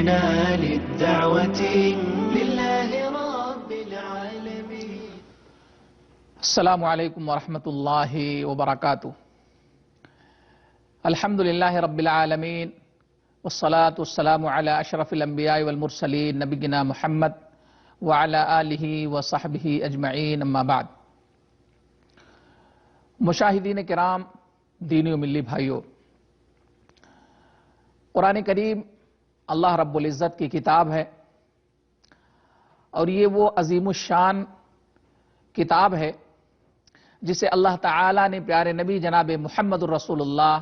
قمنا للدعوة لله رب العالمين. السلام علیکم ورحمۃ اللہ وبرکاتہ. الحمد للہ رب العالمین والصلاة والسلام علی اشرف الانبیاء والمرسلین نبینا محمد وعلی آلہ وصحبہ اجمعین، اما بعد. مشاہدین کرام، دینی و ملی بھائیوں، قرآن کریم اللہ رب العزت کی کتاب ہے، اور یہ وہ عظیم الشان کتاب ہے جسے اللہ تعالیٰ نے پیارے نبی جناب محمد الرسول اللہ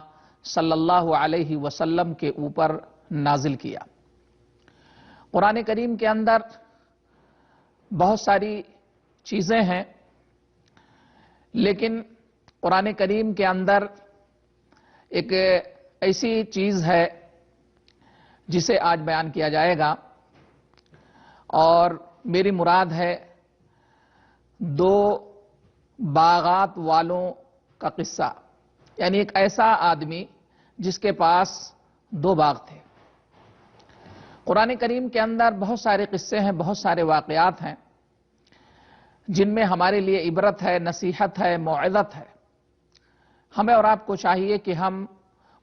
صلی اللہ علیہ وسلم کے اوپر نازل کیا. قرآن کریم کے اندر بہت ساری چیزیں ہیں، لیکن قرآن کریم کے اندر ایک ایسی چیز ہے جسے آج بیان کیا جائے گا، اور میری مراد ہے دو باغات والوں کا قصہ. یعنی ایک ایسا آدمی جس کے پاس دو باغ تھے. قرآن کریم کے اندر بہت سارے قصے ہیں، بہت سارے واقعات ہیں جن میں ہمارے لیے عبرت ہے، نصیحت ہے، موعظت ہے. ہمیں اور آپ کو چاہیے کہ ہم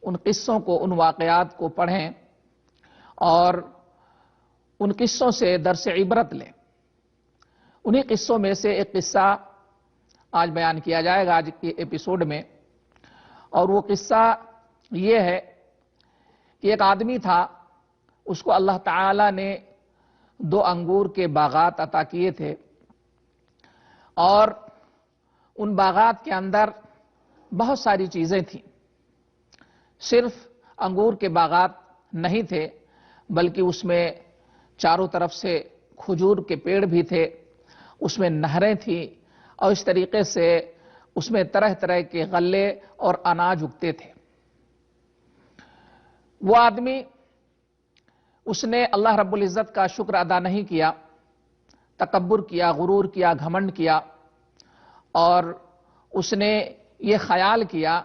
ان قصوں کو، ان واقعات کو پڑھیں اور ان قصوں سے درس عبرت لیں. انہی قصوں میں سے ایک قصہ آج بیان کیا جائے گا آج کے ایپیسوڈ میں، اور وہ قصہ یہ ہے کہ ایک آدمی تھا، اس کو اللہ تعالی نے دو انگور کے باغات عطا کیے تھے، اور ان باغات کے اندر بہت ساری چیزیں تھیں. صرف انگور کے باغات نہیں تھے، بلکہ اس میں چاروں طرف سے کھجور کے پیڑ بھی تھے، اس میں نہریں تھیں، اور اس طریقے سے اس میں طرح طرح کے غلے اور اناج اگتے تھے. وہ آدمی، اس نے اللہ رب العزت کا شکر ادا نہیں کیا، تکبر کیا، غرور کیا، گھمنڈ کیا، اور اس نے یہ خیال کیا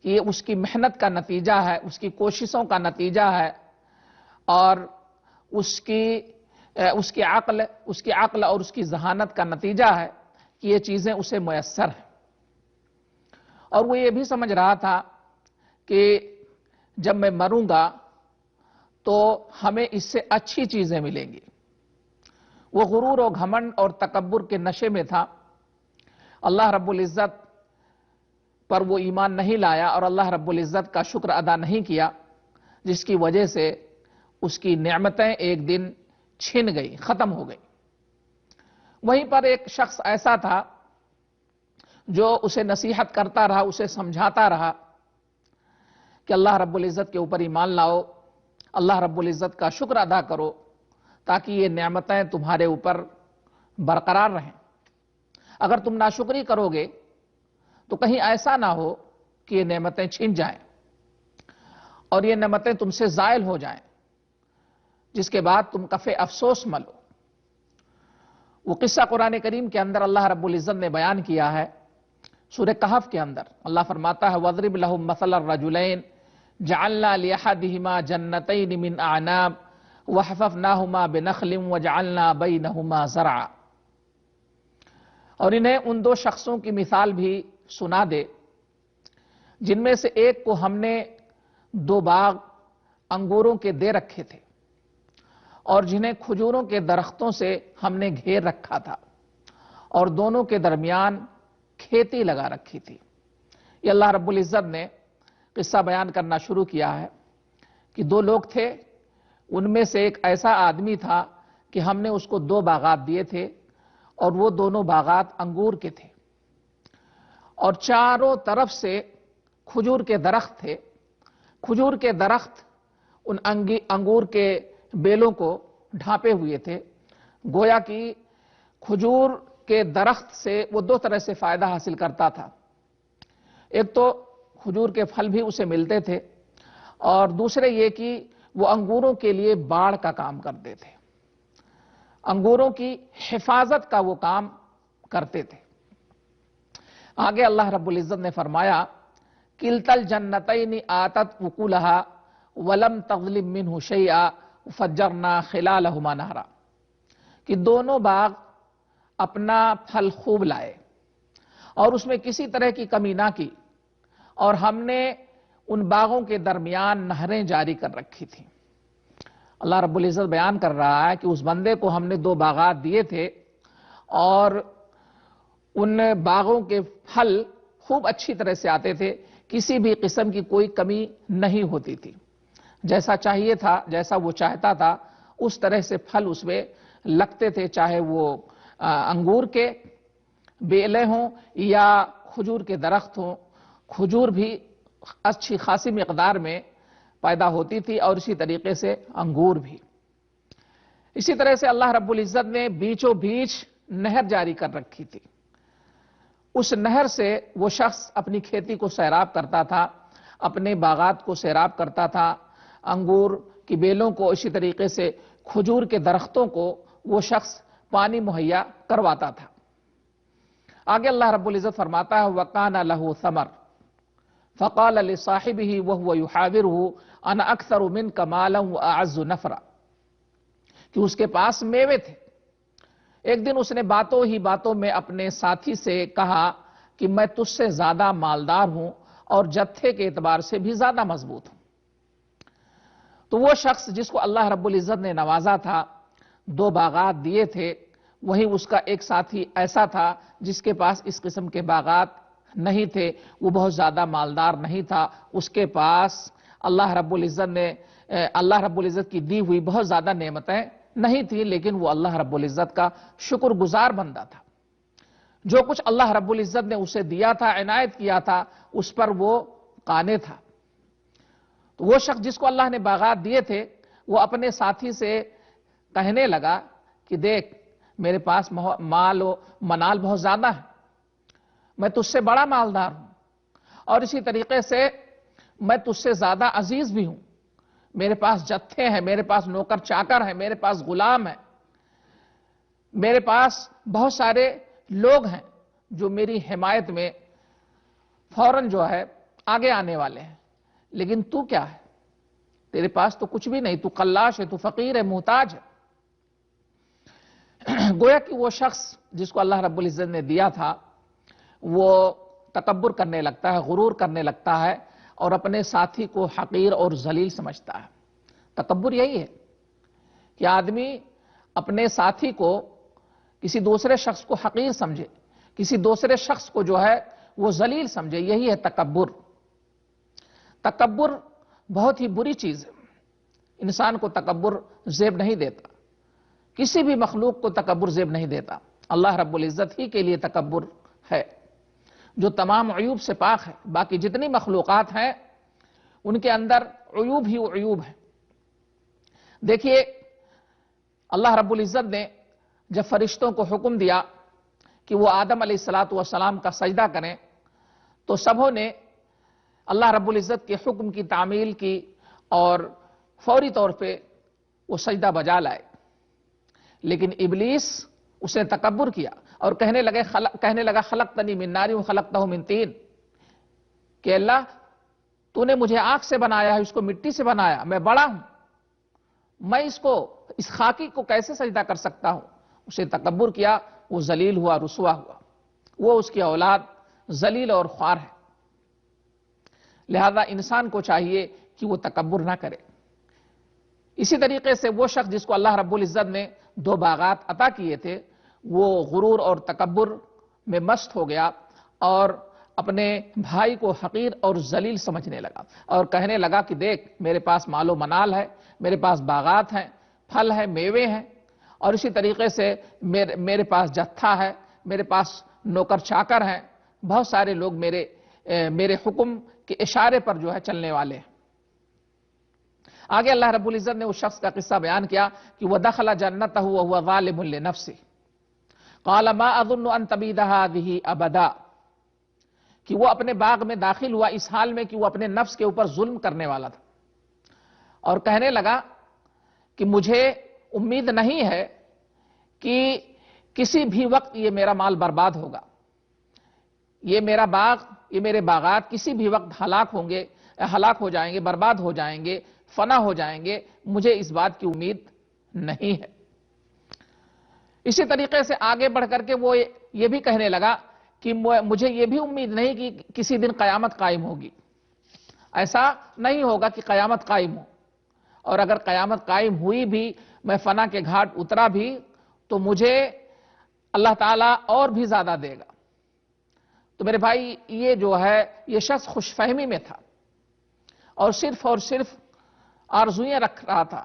کہ یہ اس کی محنت کا نتیجہ ہے، اس کی کوششوں کا نتیجہ ہے، اور اس کی عقل اور اس کی ذہانت کا نتیجہ ہے کہ یہ چیزیں اسے میسر ہیں. اور وہ یہ بھی سمجھ رہا تھا کہ جب میں مروں گا تو ہمیں اس سے اچھی چیزیں ملیں گی. وہ غرور و گھمنڈ اور تکبر کے نشے میں تھا. اللہ رب العزت پر وہ ایمان نہیں لایا اور اللہ رب العزت کا شکر ادا نہیں کیا، جس کی وجہ سے اس کی نعمتیں ایک دن چھن گئی، ختم ہو گئی. وہیں پر ایک شخص ایسا تھا جو اسے نصیحت کرتا رہا، اسے سمجھاتا رہا کہ اللہ رب العزت کے اوپر ایمان لاؤ، اللہ رب العزت کا شکر ادا کرو، تاکہ یہ نعمتیں تمہارے اوپر برقرار رہیں. اگر تم ناشکری کرو گے تو کہیں ایسا نہ ہو کہ یہ نعمتیں چھن جائیں اور یہ نعمتیں تم سے زائل ہو جائیں، جس کے بعد تم کفِ افسوس ملو. وہ قصہ قرآن کریم کے اندر اللہ رب العزت نے بیان کیا ہے. سورہ کہف کے اندر اللہ فرماتا ہے وَاضْرِبْ لَهُمْ مَثَلَ الرَّجُلَيْنِ جَعَلْنَا لِأَحَدِهِمَا جَنَّتَيْنِ مِنْ أَعْنَابٍ وَحَفَفْنَاهُمَا بِنَخْلٍ وَجَعَلْنَا بَيْنَهُمَا زَرْعًا. اور انہیں ان دو شخصوں کی مثال بھی سنا دے جن میں سے ایک کو ہم نے دو باغ انگوروں کے دے رکھے تھے، اور جنہیں کھجوروں کے درختوں سے ہم نے گھیر رکھا تھا، اور دونوں کے درمیان کھیتی لگا رکھی تھی. یہ اللہ رب العزت نے قصہ بیان کرنا شروع کیا ہے کہ دو لوگ تھے، ان میں سے ایک ایسا آدمی تھا کہ ہم نے اس کو دو باغات دیے تھے، اور وہ دونوں باغات انگور کے تھے، اور چاروں طرف سے کھجور کے درخت تھے. کھجور کے درخت ان انگور کے بیلوں کو ڈھانپے ہوئے تھے. گویا کہ کھجور کے درخت سے وہ دو طرح سے فائدہ حاصل کرتا تھا. ایک تو کھجور کے پھل بھی اسے ملتے تھے، اور دوسرے یہ کہ وہ انگوروں کے لیے باڑ کا کام کرتے تھے، انگوروں کی حفاظت کا وہ کام کرتے تھے. آگے اللہ رب العزت نے فرمایا کِلْتَا الْجَنَّتَيْنِ آتَتْ أُكُلَهَا وَلَمْ تَظْلِمْ مِنْهُ شَيْئًا فجرنا خلالہما نہرا، کہ دونوں باغ اپنا پھل خوب لائے اور اس میں کسی طرح کی کمی نہ کی، اور ہم نے ان باغوں کے درمیان نہریں جاری کر رکھی تھیں۔ اللہ رب العزت بیان کر رہا ہے کہ اس بندے کو ہم نے 2 باغات دیے تھے اور ان باغوں کے پھل خوب اچھی طرح سے آتے تھے، کسی بھی قسم کی کوئی کمی نہیں ہوتی تھی، جیسا چاہیے تھا، جیسا وہ چاہتا تھا اس طرح سے پھل اس میں لگتے تھے، چاہے وہ انگور کے بیلیں ہوں یا کھجور کے درخت ہوں۔ کھجور بھی اچھی خاصی مقدار میں پیدا ہوتی تھی اور اسی طریقے سے انگور بھی۔ اسی طرح سے اللہ رب العزت نے بیچوں بیچ نہر جاری کر رکھی تھی، اس نہر سے وہ شخص اپنی کھیتی کو سیراب کرتا تھا، اپنے باغات کو سیراب کرتا تھا، انگور کی بیلوں کو، اسی طریقے سے کھجور کے درختوں کو وہ شخص پانی مہیا کرواتا تھا۔ آگے اللہ رب العزت فرماتا ہے وَقَانَ لَهُ ثَمَرٌ فَقَالَ لِصَاحِبِهِ وَهُوَ يُحَاوِرُهُ أَنَا أَكْثَرُ مِنْكَ مَالًا وَأَعَزُّ نَفْرًا، کہ اس کے پاس میوے تھے۔ ایک دن اس نے باتوں ہی باتوں میں اپنے ساتھی سے کہا کہ میں تجھ سے زیادہ مالدار ہوں اور جتھے کے اعتبار سے بھی زیادہ مضبوط ہوں۔ تو وہ شخص جس کو اللہ رب العزت نے نوازا تھا، 2 باغات دیے تھے، وہیں اس کا ایک ساتھی ایسا تھا جس کے پاس اس قسم کے باغات نہیں تھے، وہ بہت زیادہ مالدار نہیں تھا، اس کے پاس اللہ رب العزت کی دی ہوئی بہت زیادہ نعمتیں نہیں تھیں، لیکن وہ اللہ رب العزت کا شکر گزار بندہ تھا۔ جو کچھ اللہ رب العزت نے اسے دیا تھا، عنایت کیا تھا، اس پر وہ قانع تھا۔ تو وہ شخص جس کو اللہ نے باغات دیے تھے، وہ اپنے ساتھی سے کہنے لگا کہ دیکھ میرے پاس مال و منال بہت زیادہ ہے، میں تجھ سے بڑا مالدار ہوں، اور اسی طریقے سے میں تجھ سے زیادہ عزیز بھی ہوں، میرے پاس جتھے ہیں، میرے پاس نوکر چاکر ہیں، میرے پاس غلام ہیں، میرے پاس بہت سارے لوگ ہیں جو میری حمایت میں فوراً جو ہے آگے آنے والے ہیں، لیکن تو کیا ہے؟ تیرے پاس تو کچھ بھی نہیں، تو قلاش ہے، تو فقیر ہے، محتاج ہے۔ گویا کہ وہ شخص جس کو اللہ رب العزت نے دیا تھا وہ تکبر کرنے لگتا ہے، غرور کرنے لگتا ہے اور اپنے ساتھی کو حقیر اور ذلیل سمجھتا ہے۔ تکبر یہی ہے کہ آدمی اپنے ساتھی کو، کسی دوسرے شخص کو حقیر سمجھے، کسی دوسرے شخص کو جو ہے وہ ذلیل سمجھے، یہی ہے تکبر۔ تکبر بہت ہی بری چیز ہے، انسان کو تکبر زیب نہیں دیتا، کسی بھی مخلوق کو تکبر زیب نہیں دیتا۔ اللہ رب العزت ہی کے لیے تکبر ہے جو تمام عیوب سے پاک ہے، باقی جتنی مخلوقات ہیں ان کے اندر عیوب ہی عیوب ہیں۔ دیکھیے اللہ رب العزت نے جب فرشتوں کو حکم دیا کہ وہ آدم علیہ السلام کا سجدہ کریں تو سبوں نے اللہ رب العزت کے حکم کی تعمیل کی اور فوری طور پہ وہ سجدہ بجا لائے، لیکن ابلیس اس نے تکبر کیا اور کہنے لگا خلقتنی من نار وخلقتہ من طین، کہ اللہ تو نے مجھے آگ سے بنایا ہے، اس کو مٹی سے بنایا، میں بڑا ہوں، میں اس خاکی کو کیسے سجدہ کر سکتا ہوں؟ اسے تکبر کیا، وہ ذلیل ہوا، رسوا ہوا، وہ اس کی اولاد ذلیل اور خوار ہے۔ لہذا انسان کو چاہیے کہ وہ تکبر نہ کرے۔ اسی طریقے سے وہ شخص جس کو اللہ رب العزت نے 2 باغات عطا کیے تھے، وہ غرور اور تکبر میں مست ہو گیا اور اپنے بھائی کو حقیر اور ذلیل سمجھنے لگا اور کہنے لگا کہ دیکھ میرے پاس مال و منال ہے، میرے پاس باغات ہیں، پھل ہیں، میوے ہیں، اور اسی طریقے سے میرے پاس جتھا ہے، میرے پاس نوکر چاکر ہیں، بہت سارے لوگ میرے حکم کے اشارے پر جو ہے چلنے والے ہیں۔ آگے اللہ رب العزت نے اس شخص کا قصہ بیان کیا کہ وَدَخَلَ جَنَّتَهُ وَهُوَ ظَالِمٌ لِنَفْسِهِ قَالَ مَا أَظُنُّ أَن تَبِيدَ هَٰذِهِ أَبَدًا، کہ وہ اپنے باغ میں داخل ہوا اس حال میں کہ وہ اپنے نفس کے اوپر ظلم کرنے والا تھا اور کہنے لگا کہ مجھے امید نہیں ہے کہ کسی بھی وقت یہ میرا مال برباد ہوگا، یہ میرا باغ، یہ میرے باغات کسی بھی وقت ہلاک ہو جائیں گے، برباد ہو جائیں گے، فنا ہو جائیں گے، مجھے اس بات کی امید نہیں ہے۔ اسی طریقے سے آگے بڑھ کر کے وہ یہ بھی کہنے لگا کہ مجھے یہ بھی امید نہیں کہ کسی دن قیامت قائم ہوگی۔ ایسا نہیں ہوگا کہ قیامت قائم ہو، اور اگر قیامت قائم ہوئی بھی، میں فنا کے گھاٹ اترا بھی، تو مجھے اللہ تعالیٰ اور بھی زیادہ دے گا۔ تو میرے بھائی، یہ جو ہے یہ شخص خوش فہمی میں تھا اور صرف آرزوئیں رکھ رہا تھا،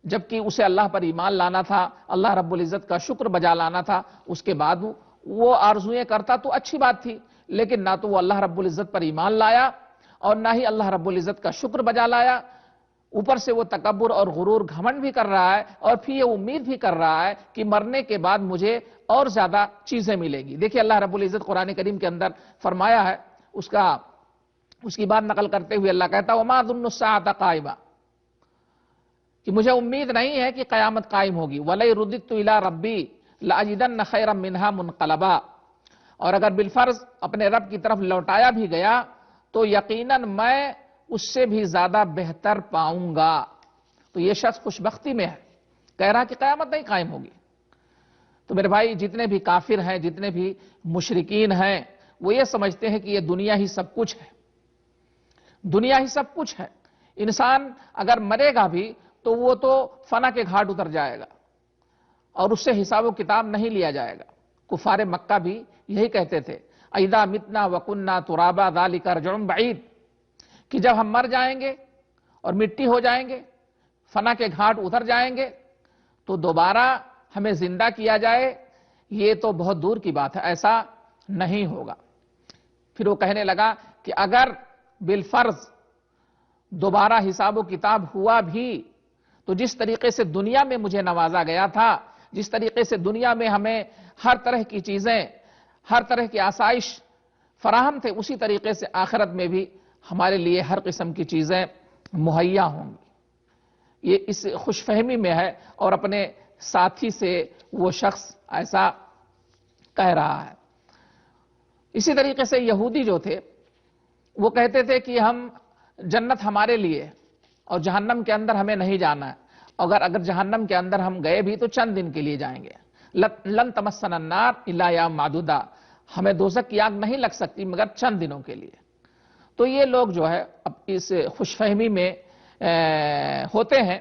جبکہ اسے اللہ پر ایمان لانا تھا، اللہ رب العزت کا شکر بجا لانا تھا۔ اس کے بعد وہ آرزوئیں کرتا تو اچھی بات تھی، لیکن نہ تو وہ اللہ رب العزت پر ایمان لایا اور نہ ہی اللہ رب العزت کا شکر بجا لایا۔ اوپر سے وہ تکبر اور غرور گھمنڈ بھی کر رہا ہے، اور پھر یہ امید بھی کر رہا ہے کہ مرنے کے بعد مجھے اور زیادہ چیزیں ملے گی۔ دیکھیں اللہ رب العزت قرآن کریم کے اندر فرمایا ہے، اس کی بات نقل کرتے ہوئے اللہ کہتا ہے وَمَا ظُنُّ السَّاعَةَ قَائِمَةً، کہ مجھے امید نہیں ہے کہ قیامت قائم ہوگی۔ وَلَئِن رُدِدتُّ إِلَىٰ رَبِّي لَأَجِدَنَّ خَيْرًا مِّنْهَا مُنْقَلَبًا، اور اگر بالفرض اپنے رب کی طرف لوٹایا بھی گیا تو یقیناً میں اس سے بھی زیادہ بہتر پاؤں گا۔ تو یہ شخص خوش بختی میں ہے، کہہ رہا کہ قیامت نہیں قائم ہوگی۔ تو میرے بھائی، جتنے بھی کافر ہیں، جتنے بھی مشرکین ہیں، وہ یہ سمجھتے ہیں کہ یہ دنیا ہی سب کچھ ہے، دنیا ہی سب کچھ ہے۔ انسان اگر مرے گا بھی تو وہ تو فنا کے گھاٹ اتر جائے گا اور اس سے حساب و کتاب نہیں لیا جائے گا۔ کفار مکہ بھی یہی کہتے تھے اِذَا مِتْنَا وَكُنَّا تُرَابًا ذَلِكَ رَجْعٌ بَعِيدٌ، کہ جب ہم مر جائیں گے اور مٹی ہو جائیں گے، فنا کے گھاٹ اتر جائیں گے، تو دوبارہ ہمیں زندہ کیا جائے، یہ تو بہت دور کی بات ہے، ایسا نہیں ہوگا۔ پھر وہ کہنے لگا کہ اگر بالفرض دوبارہ حساب و کتاب ہوا بھی تو جس طریقے سے دنیا میں مجھے نوازا گیا تھا، جس طریقے سے دنیا میں ہمیں ہر طرح کی چیزیں، ہر طرح کی آسائش فراہم تھے، اسی طریقے سے آخرت میں بھی ہمارے لیے ہر قسم کی چیزیں مہیا ہوں گی۔ یہ اس خوش فہمی میں ہے، اور اپنے ساتھی سے وہ شخص ایسا کہہ رہا ہے۔ اسی طریقے سے یہودی جو تھے وہ کہتے تھے کہ ہم جنت ہمارے لیے اور جہنم کے اندر ہمیں نہیں جانا ہے، اگر جہنم کے اندر ہم گئے بھی تو چند دن کے لیے جائیں گے۔ لن تمسنا النار الا ایام معدودہ، ہمیں دوزخ کی آگ نہیں لگ سکتی مگر چند دنوں کے لیے۔ تو یہ لوگ جو ہے اب اس خوش فہمی میں ہوتے ہیں،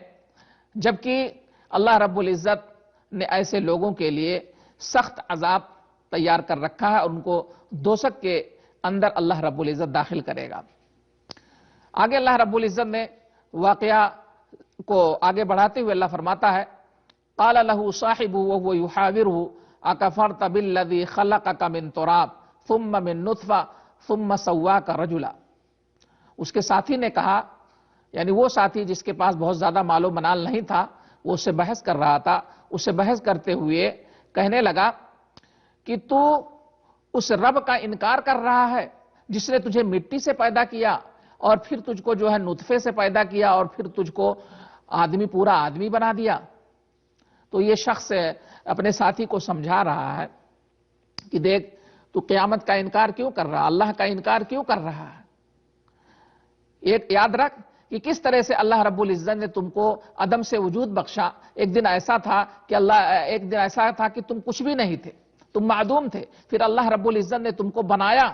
جبکہ اللہ رب العزت نے ایسے لوگوں کے لیے سخت عذاب تیار کر رکھا ہے، اور ان کو دوزخ کے اندر اللہ رب العزت داخل کرے گا۔ آگے اللہ رب العزت نے واقعہ کو آگے بڑھاتے ہوئے اللہ فرماتا ہے قال له صاحبه وهو يحاوره اكفرت بالذي خلقك من تراب ثم من نطفه ثم سواك رجلا، اس کے ساتھی نے کہا، یعنی وہ ساتھی جس کے پاس بہت زیادہ مال و منال نہیں تھا، وہ اس سے بحث کر رہا تھا، اس سے بحث کرتے ہوئے کہنے لگا کہ تو اس رب کا انکار کر رہا ہے جس نے تجھے مٹی سے پیدا کیا اور پھر تجھ کو جو ہے نطفے سے پیدا کیا اور پھر تجھ کو پورا آدمی بنا دیا۔ تو یہ شخص اپنے ساتھی کو سمجھا رہا ہے کہ دیکھ، تو قیامت کا انکار کیوں کر رہا، اللہ کا انکار کیوں کر رہا ہے؟ ایک یاد رکھ کہ کس طرح سے اللہ رب العزت نے تم کو عدم سے وجود بخشا۔ ایک دن ایسا تھا کہ تم کچھ بھی نہیں تھے، تم معدوم تھے، پھر اللہ رب العزت نے تم کو بنایا،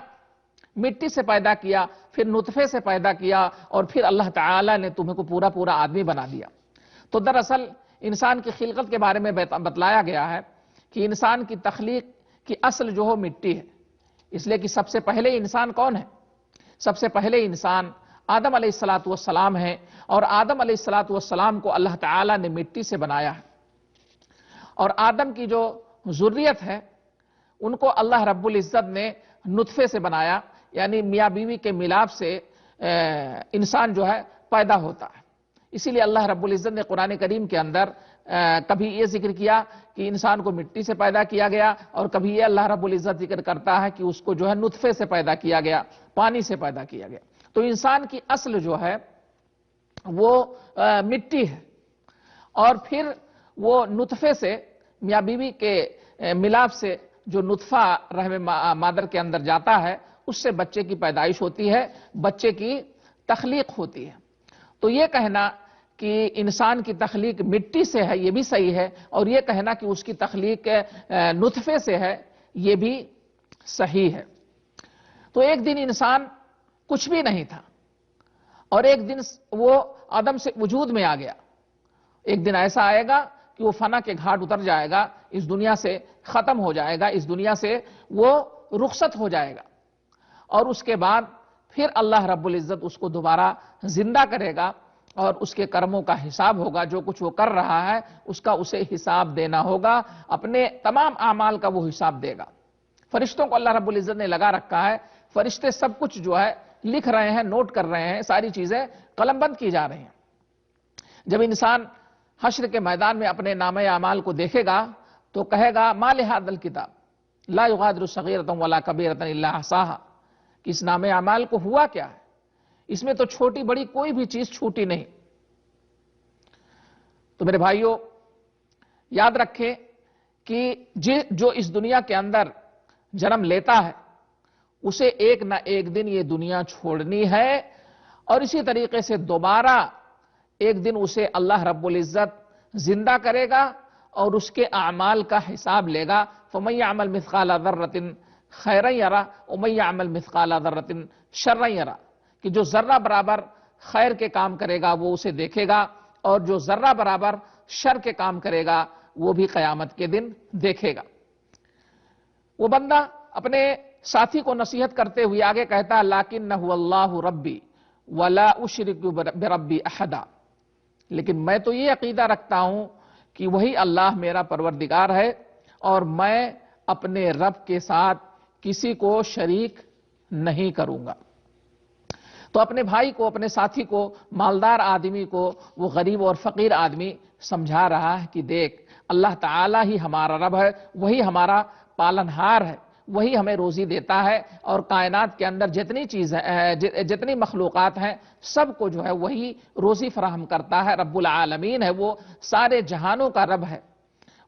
مٹی سے پیدا کیا، پھر نطفے سے پیدا کیا، اور پھر اللہ تعالی نے تمہیں کو پورا آدمی بنا دیا۔ تو دراصل انسان کی خلقت کے بارے میں بتلایا گیا ہے کہ انسان کی تخلیق کی اصل جو ہو مٹی ہے، اس لیے کہ سب سے پہلے انسان کون ہے؟ سب سے پہلے انسان آدم علیہ السلام ہے، اور آدم علیہ السلام کو اللہ تعالی نے مٹی سے بنایا ہے، اور آدم کی جو ذریت ہے ان کو اللہ رب العزت نے نطفے سے بنایا، یعنی میاں بیوی کے ملاپ سے انسان جو ہے پیدا ہوتا ہے۔ اسی لیے اللہ رب العزت نے قرآن کریم کے اندر کبھی یہ ذکر کیا کہ انسان کو مٹی سے پیدا کیا گیا، اور کبھی یہ اللہ رب العزت ذکر کرتا ہے کہ اس کو جو ہے نطفے سے پیدا کیا گیا، پانی سے پیدا کیا گیا۔ تو انسان کی اصل جو ہے وہ مٹی ہے، اور پھر وہ نطفے سے میاں بیوی کے ملاپ سے جو نطفہ رحم مادر کے اندر جاتا ہے، اس سے بچے کی پیدائش ہوتی ہے، بچے کی تخلیق ہوتی ہے۔ تو یہ کہنا کہ انسان کی تخلیق مٹی سے ہے یہ بھی صحیح ہے، اور یہ کہنا کہ اس کی تخلیق نطفے سے ہے یہ بھی صحیح ہے۔ تو ایک دن انسان کچھ بھی نہیں تھا اور ایک دن وہ عدم سے وجود میں آ گیا۔ ایک دن ایسا آئے گا کہ وہ فنا کے گھاٹ اتر جائے گا، اس دنیا سے ختم ہو جائے گا، اس دنیا سے وہ رخصت ہو جائے گا، اور اس کے بعد پھر اللہ رب العزت اس کو دوبارہ زندہ کرے گا اور اس کے کرموں کا حساب ہوگا، جو کچھ وہ کر رہا ہے اس کا اسے حساب دینا ہوگا، اپنے تمام اعمال کا وہ حساب دے گا۔ فرشتوں کو اللہ رب العزت نے لگا رکھا ہے، فرشتے سب کچھ جو ہے لکھ رہے ہیں، نوٹ کر رہے ہیں، ساری چیزیں قلم بند کی جا رہی ہیں۔ جب انسان حشر کے میدان میں اپنے نامہ اعمال کو دیکھے گا تو کہے گا ما لہذا الکتاب لا یغادر صغیرۃ ولا کبیرۃ الا احصاها، کہ اس نامہ اعمال کو ہوا کیا ہے، اس میں تو چھوٹی بڑی کوئی بھی چیز چھوٹی نہیں۔ تو میرے بھائیوں یاد رکھیں کہ جو اس دنیا کے اندر جنم لیتا ہے اسے ایک نہ ایک دن یہ دنیا چھوڑنی ہے، اور اسی طریقے سے دوبارہ ایک دن اسے اللہ رب العزت زندہ کرے گا اور اس کے اعمال کا حساب لے گا۔ فَمَن يَعْمَلْ مِثْقَالَ ذَرَّةٍ خَيْرًا يَرَهُ وَمَن يَعْمَلْ مِثْقَالَ ذَرَّةٍ شَرًّا يَرَهُ، کہ جو ذرہ برابر خیر کے کام کرے گا وہ اسے دیکھے گا، اور جو ذرہ برابر شر کے کام کرے گا وہ بھی قیامت کے دن دیکھے گا۔ وہ بندہ اپنے ساتھی کو نصیحت کرتے ہوئے آگے کہتا ہے لَٰكِنَّهُ اللَّهُ رَبِّي وَلَا أُشْرِكُ بِرَبِّي أَحَدًا، لیکن میں تو یہ عقیدہ رکھتا ہوں کہ وہی اللہ میرا پروردگار ہے اور میں اپنے رب کے ساتھ کسی کو شریک نہیں کروں گا۔ تو اپنے بھائی کو، اپنے ساتھی کو، مالدار آدمی کو وہ غریب اور فقیر آدمی سمجھا رہا ہے کہ دیکھ اللہ تعالی ہی ہمارا رب ہے، وہی ہمارا پالنہار ہے، وہی ہمیں روزی دیتا ہے، اور کائنات کے اندر جتنی مخلوقات ہیں سب کو جو ہے وہی روزی فراہم کرتا ہے، رب العالمین ہے، وہ سارے جہانوں کا رب ہے،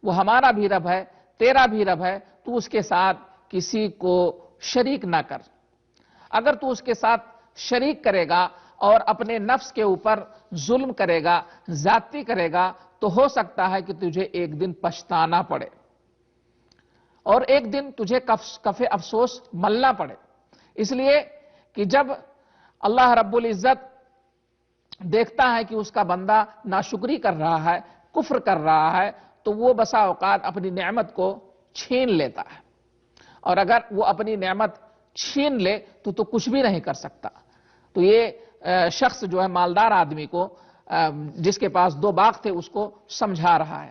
وہ ہمارا بھی رب ہے، تیرا بھی رب ہے، تو اس کے ساتھ کسی کو شریک نہ کر۔ اگر تو اس کے ساتھ شریک کرے گا اور اپنے نفس کے اوپر ظلم کرے گا، زیادتی کرے گا، تو ہو سکتا ہے کہ تجھے ایک دن پچھتانا پڑے اور ایک دن تجھے کف افسوس ملنا پڑے۔ اس لیے کہ جب اللہ رب العزت دیکھتا ہے کہ اس کا بندہ ناشکری کر رہا ہے، کفر کر رہا ہے، تو وہ بسا اوقات اپنی نعمت کو چھین لیتا ہے، اور اگر وہ اپنی نعمت چھین لے تو کچھ بھی نہیں کر سکتا۔ تو یہ شخص جو ہے مالدار آدمی کو، جس کے پاس 2 باغ تھے، اس کو سمجھا رہا ہے۔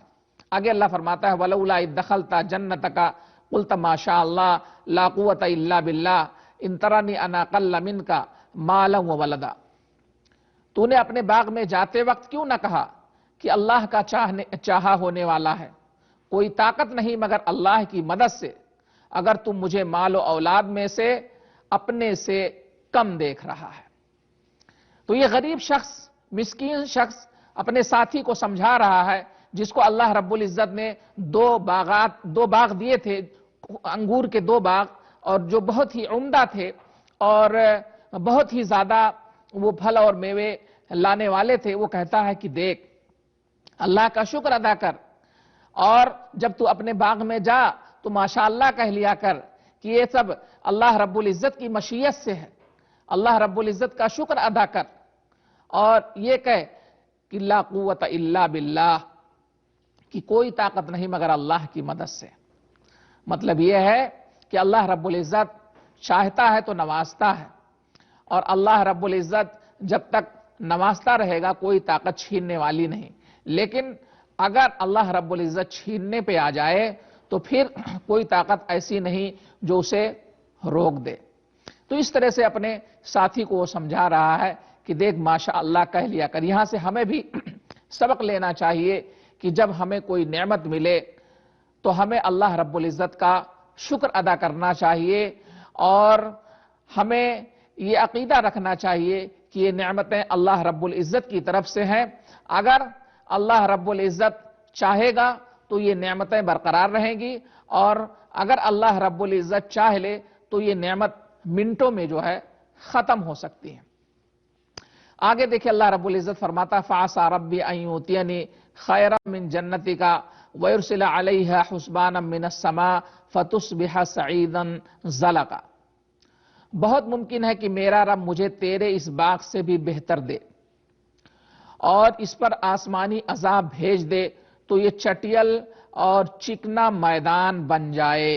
آگے اللہ فرماتا ہے وَلَوْلَا إِذْ دَخَلْتَ جَنَّتَكَ قُلْتَ مَا شَاءَ اللَّهُ لَا قُوَّةَ إِلَّا بِاللَّهِ إِن تَرَنِي أَنَا أَقَلَّ مِنْكَ مَالًا وَوَلَدًا، تو نے اپنے باغ میں جاتے وقت کیوں نہ کہا کہ اللہ کا چاہا ہونے والا ہے، کوئی طاقت نہیں مگر اللہ کی مدد سے، اگر تم مجھے مال و اولاد میں سے اپنے سے کم دیکھ رہا ہے۔ تو یہ غریب شخص، مسکین شخص اپنے ساتھی کو سمجھا رہا ہے، جس کو اللہ رب العزت نے 2 باغ دیے تھے، انگور کے 2 باغ، اور جو بہت ہی عمدہ تھے اور بہت ہی زیادہ وہ پھل اور میوے لانے والے تھے۔ وہ کہتا ہے کہ دیکھ اللہ کا شکر ادا کر، اور جب تو اپنے باغ میں جا تو ماشاءاللہ کہہ لیا کر کہ یہ سب اللہ رب العزت کی مشیت سے ہے، اللہ رب العزت کا شکر ادا کر، اور یہ کہہ کہ لا قوت الا باللہ، کہ کوئی طاقت نہیں مگر اللہ کی مدد سے۔ مطلب یہ ہے کہ اللہ رب العزت چاہتا ہے تو نوازتا ہے، اور اللہ رب العزت جب تک نوازتا رہے گا کوئی طاقت چھیننے والی نہیں، لیکن اگر اللہ رب العزت چھیننے پہ آ جائے تو پھر کوئی طاقت ایسی نہیں جو اسے روک دے۔ تو اس طرح سے اپنے ساتھی کو وہ سمجھا رہا ہے کہ دیکھ ماشاءاللہ کہہ لیا کر۔ یہاں سے ہمیں بھی سبق لینا چاہیے کہ جب ہمیں کوئی نعمت ملے تو ہمیں اللہ رب العزت کا شکر ادا کرنا چاہیے، اور ہمیں یہ عقیدہ رکھنا چاہیے کہ یہ نعمتیں اللہ رب العزت کی طرف سے ہیں۔ اگر اللہ رب العزت چاہے گا تو یہ نعمتیں برقرار رہیں گی، اور اگر اللہ رب العزت چاہ لے تو یہ نعمت منٹوں میں جو ہے ختم ہو سکتی ہے۔ آگے دیکھیں اللہ رب العزت فرماتا فَعَسَىٰ رَبِّ أَن يُؤْتِيَنِي خَيْرًا مِّن جَنَّتِكَ وَيُرْسِلَ عَلَيْهَا حُسْبَانًا مِّنَ السَّمَاءِ فَتُصْبِحَ سَعِيدًا زَلَقًا۔ بہت ممکن ہے کہ میرا رب مجھے تیرے اس باغ سے بھی بہتر دے اور اس پر آسمانی عذاب بھیج دے تو یہ چٹیل اور چکنا میدان بن جائے۔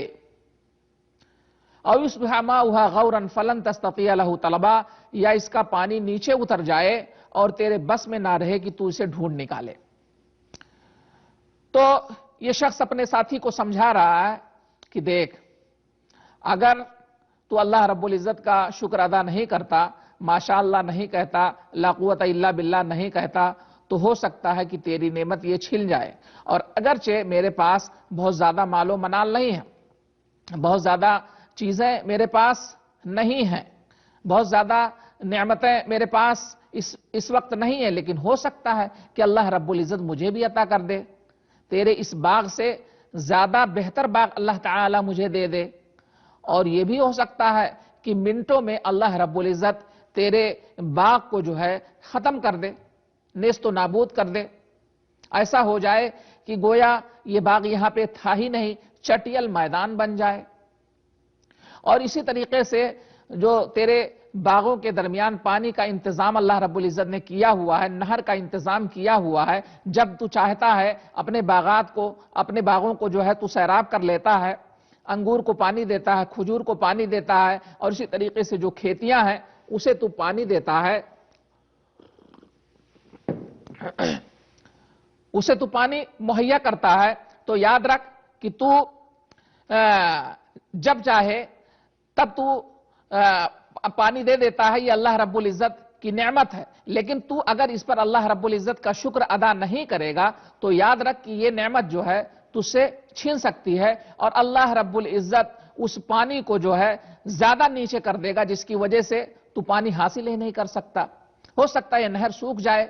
اور یصبح ماؤہا غورا فلن تستطیع لہ طلبا، یا اس کا پانی نیچے اتر جائے اور تیرے بس میں نہ رہے کہ تو اسے ڈھونڈ نکالے۔ تو یہ شخص اپنے ساتھی کو سمجھا رہا ہے کہ دیکھ، اگر تو اللہ رب العزت کا شکر ادا نہیں کرتا، ماشاءاللہ نہیں کہتا، لا قوت الا باللہ نہیں کہتا، تو ہو سکتا ہے کہ تیری نعمت یہ چھن جائے۔ اور اگرچہ میرے پاس بہت زیادہ مال و منال نہیں ہے، بہت زیادہ چیزیں میرے پاس نہیں ہیں، بہت زیادہ نعمتیں میرے پاس اس وقت نہیں ہیں، لیکن ہو سکتا ہے کہ اللہ رب العزت مجھے بھی عطا کر دے، تیرے اس باغ سے زیادہ بہتر باغ اللہ تعالی مجھے دے دے۔ اور یہ بھی ہو سکتا ہے کہ منٹوں میں اللہ رب العزت تیرے باغ کو جو ہے ختم کر دے، نیست و نابود کر دے، ایسا ہو جائے کہ گویا یہ باغ یہاں پہ تھا ہی نہیں، چٹیل میدان بن جائے۔ اور اسی طریقے سے جو تیرے باغوں کے درمیان پانی کا انتظام اللہ رب العزت نے کیا ہوا ہے، نہر کا انتظام کیا ہوا ہے، جب تو چاہتا ہے اپنے باغات کو، اپنے باغوں کو جو ہے تو سیراب کر لیتا ہے، انگور کو پانی دیتا ہے، کھجور کو پانی دیتا ہے، اور اسی طریقے سے جو کھیتیاں ہیں اسے تو پانی دیتا ہے، اسے تو پانی مہیا کرتا ہے۔ تو یاد رکھ کہ تو جب چاہے تب تو پانی دے دیتا ہے، یہ اللہ رب العزت کی نعمت ہے، لیکن تو اگر اس پر اللہ رب العزت کا شکر ادا نہیں کرے گا تو یاد رکھ کہ یہ نعمت جو ہے تجھ سے چھین سکتی ہے، اور اللہ رب العزت اس پانی کو جو ہے زیادہ نیچے کر دے گا، جس کی وجہ سے تو پانی حاصل ہی نہیں کر سکتا۔ ہو سکتا ہے یہ نہر سوکھ جائے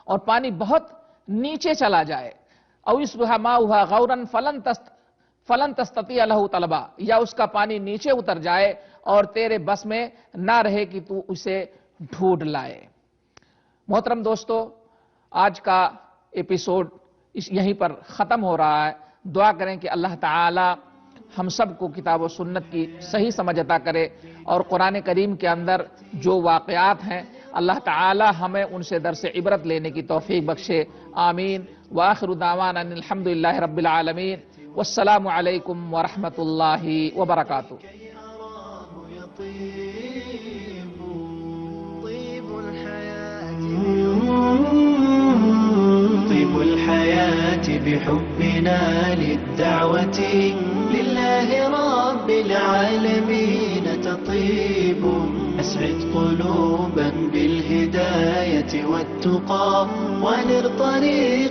اور پانی بہت نیچے چلا جائے، او یصبح ماؤہا غورا فلن تستطیع لہ طلبا، یا اس کا پانی نیچے اتر جائے اور تیرے بس میں نہ رہے کہ تو اسے ڈھونڈ لائے۔ محترم دوستو، آج کا ایپیسوڈ یہیں پر ختم ہو رہا ہے۔ دعا کریں کہ اللہ تعالی ہم سب کو کتاب و سنت کی صحیح سمجھ عطا کرے، اور قرآن کریم کے اندر جو واقعات ہیں اللہ تعالی ہمیں ان سے درس عبرت لینے کی توفیق بخشے۔ آمین۔ وآخر دعوانا ان الحمدللہ رب العالمین، والسلام علیکم ورحمۃ اللہ وبرکاتہ۔ طيب الحياة بحبنا للدعوة لله رب العالمين تطيب، أسعد قلوبا بالهداية والتقى ونر طريق